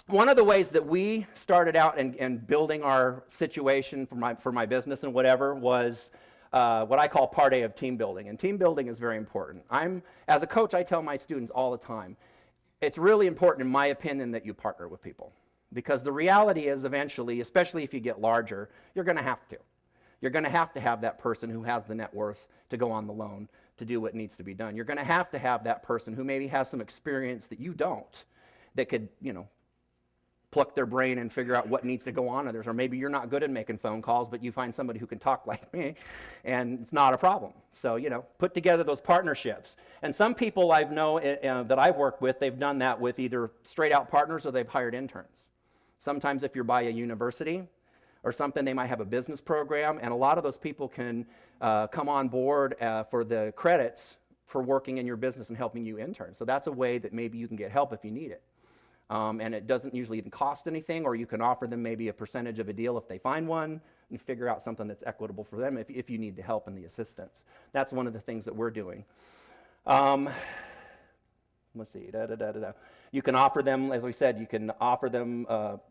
One of the ways that we started out and building our situation for my business and whatever was what I call part A of team building. And team building is very important. As a coach, I tell my students all the time, it's really important, in my opinion, that you partner with people. Because the reality is eventually, especially if you get larger, you're going to have to. You're going to have that person who has the net worth to go on the loan to do what needs to be done. You're going to have that person who maybe has some experience that you don't, that could, pluck their brain and figure out what needs to go on others. Or maybe you're not good at making phone calls, but you find somebody who can talk like me, and it's not a problem. So, put together those partnerships. And some people I know that I've worked with, they've done that with either straight out partners or they've hired interns. Sometimes if you're by a university or something, they might have a business program, and a lot of those people can come on board for the credits for working in your business and helping you intern. So that's a way that maybe you can get help if you need it. And it doesn't usually even cost anything, or you can offer them maybe a percentage of a deal if they find one, and figure out something that's equitable for them if you need the help and the assistance. That's one of the things that we're doing. Let's see, You can offer them, as we said, you can offer them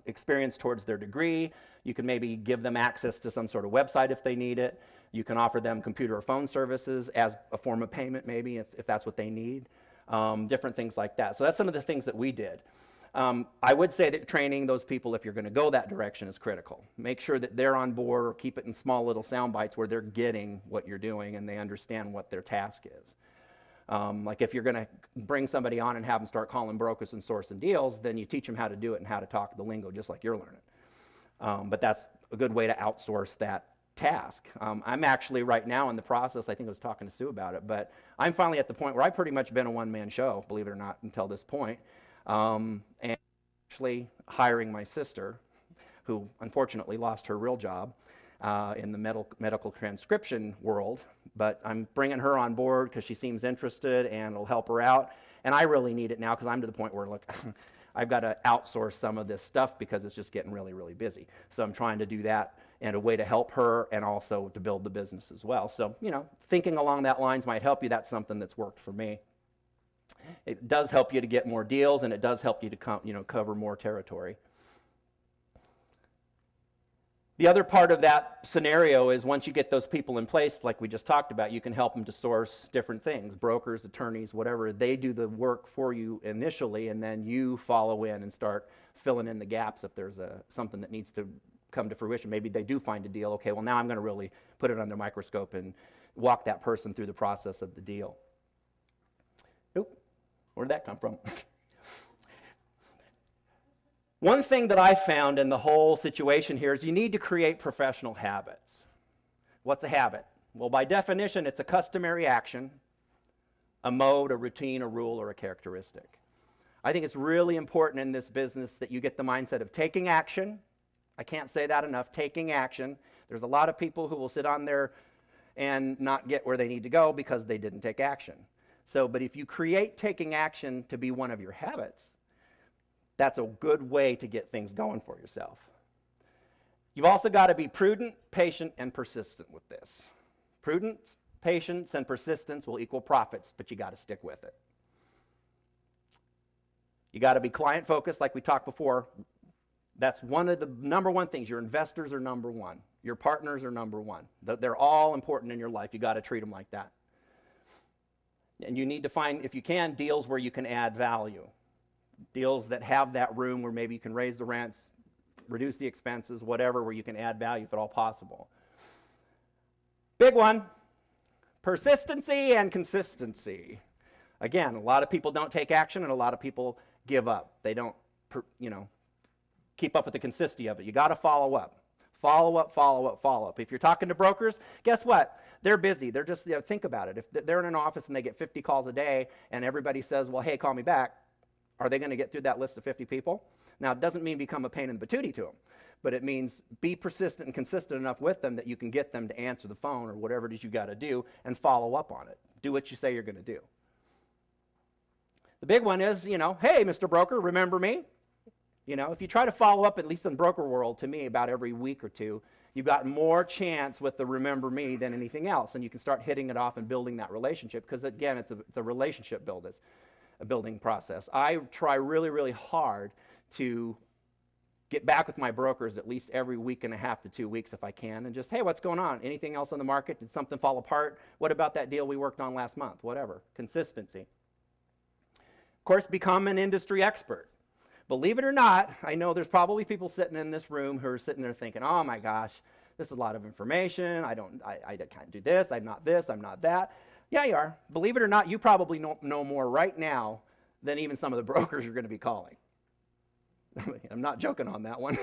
experience towards their degree. You can maybe give them access to some sort of website if they need it. You can offer them computer or phone services as a form of payment maybe if that's what they need. Different things like that. So that's some of the things that we did. I would say that training those people, if you're going to go that direction, is critical. Make sure that they're on board, or keep it in small little sound bites where they're getting what you're doing and they understand what their task is. Like if you're going to bring somebody on and have them start calling brokers and sourcing deals, then you teach them how to do it and how to talk the lingo just like you're learning. But that's a good way to outsource that task. I'm actually right now in the process, I think I was talking to Sue about it, but I'm finally at the point where I've pretty much been a one-man show, believe it or not, until this point. And actually hiring my sister, who unfortunately lost her real job in the medical transcription world, but I'm bringing her on board because she seems interested and it'll help her out. And I really need it now because I'm to the point where, look, I've got to outsource some of this stuff because it's just getting really, really busy. So I'm trying to do that in a way to help her and also to build the business as well. So, thinking along that lines might help you. That's something that's worked for me. It does help you to get more deals, and it does help you to cover more territory. The other part of that scenario is once you get those people in place, like we just talked about, you can help them to source different things, brokers, attorneys, whatever. They do the work for you initially, and then you follow in and start filling in the gaps if there's something that needs to come to fruition. Maybe they do find a deal. Okay, well, now I'm going to really put it under the microscope and walk that person through the process of the deal. Oop, where did that come from? One thing that I found in the whole situation here is you need to create professional habits. What's a habit? Well, by definition, it's a customary action, a mode, a routine, a rule, or a characteristic. I think it's really important in this business that you get the mindset of taking action. I can't say that enough, taking action. There's a lot of people who will sit on there and not get where they need to go because they didn't take action. But if you create taking action to be one of your habits, that's a good way to get things going for yourself. You've also got to be prudent, patient, and persistent with this. Prudence, patience, and persistence will equal profits, but you got to stick with it. You got to be client focused, like we talked before. That's one of the number one things. Your investors are number one. Your partners are number one. They're all important in your life. You got to treat them like that. And you need to find, if you can, deals where you can add value. Deals that have that room where maybe you can raise the rents, reduce the expenses, whatever, where you can add value if at all possible. Big one, persistency and consistency. Again, a lot of people don't take action and a lot of people give up. They don't, keep up with the consistency of it. You got to follow up. Follow up, follow up, follow up. If you're talking to brokers, guess what? They're busy. They're just, think about it. If they're in an office and they get 50 calls a day and everybody says, well, hey, call me back, are they going to get through that list of 50 people? Now, it doesn't mean become a pain in the patootie to them, but it means be persistent and consistent enough with them that you can get them to answer the phone or whatever it is you got to do and follow up on it. Do what you say you're going to do. The big one is, hey, Mr. Broker, remember me? If you try to follow up, at least in broker world, to me, about every week or two, you've got more chance with the remember me than anything else, and you can start hitting it off and building that relationship because, again, it's a relationship building process. I try really, really hard to get back with my brokers at least every week and a half to 2 weeks if I can, and just, hey, what's going on? Anything else on the market? Did something fall apart? What about that deal we worked on last month? Whatever. Consistency. Of course, become an industry expert. Believe it or not, I know there's probably people sitting in this room who are sitting there thinking, oh my gosh, this is a lot of information. I can't do this. I'm not this. I'm not that. Yeah, you are. Believe it or not, you probably know more right now than even some of the brokers you're going to be calling. I'm not joking on that one.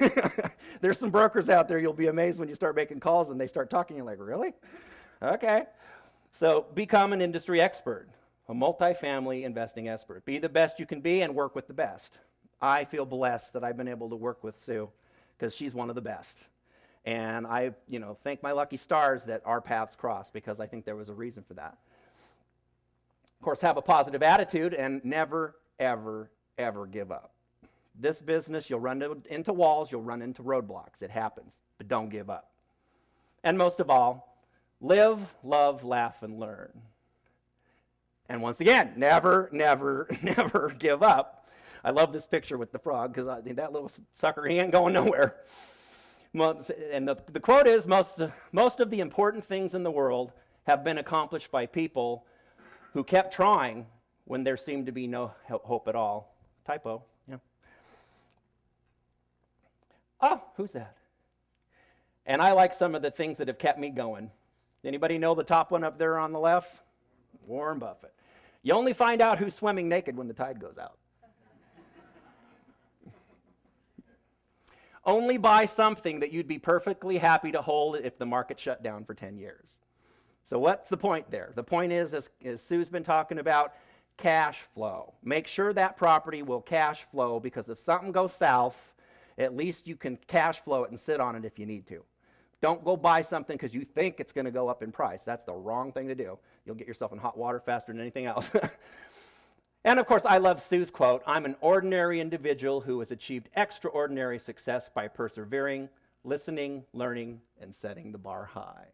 There's some brokers out there, you'll be amazed when you start making calls and they start talking, you're like, really? Okay. So become an industry expert, a multifamily investing expert. Be the best you can be and work with the best. I feel blessed that I've been able to work with Sue because she's one of the best. And I, thank my lucky stars that our paths crossed because I think there was a reason for that. Of course, have a positive attitude and never, ever, ever give up. This business, you'll run into walls, you'll run into roadblocks. It happens, but don't give up. And most of all, live, love, laugh, and learn. And once again, never, never, never give up. I love this picture with the frog because that little sucker, he ain't going nowhere. And the quote is, most of the important things in the world have been accomplished by people who kept trying when there seemed to be no hope at all. Typo, yeah. Oh, who's that? And I like some of the things that have kept me going. Anybody know the top one up there on the left? Warren Buffett. You only find out who's swimming naked when the tide goes out. Only buy something that you'd be perfectly happy to hold if the market shut down for 10 years. So what's the point there? The point is, as Sue's been talking about, cash flow. Make sure that property will cash flow because if something goes south, at least you can cash flow it and sit on it if you need to. Don't go buy something because you think it's going to go up in price. That's the wrong thing to do. You'll get yourself in hot water faster than anything else. And of course, I love Sue's quote, I'm an ordinary individual who has achieved extraordinary success by persevering, listening, learning, and setting the bar high.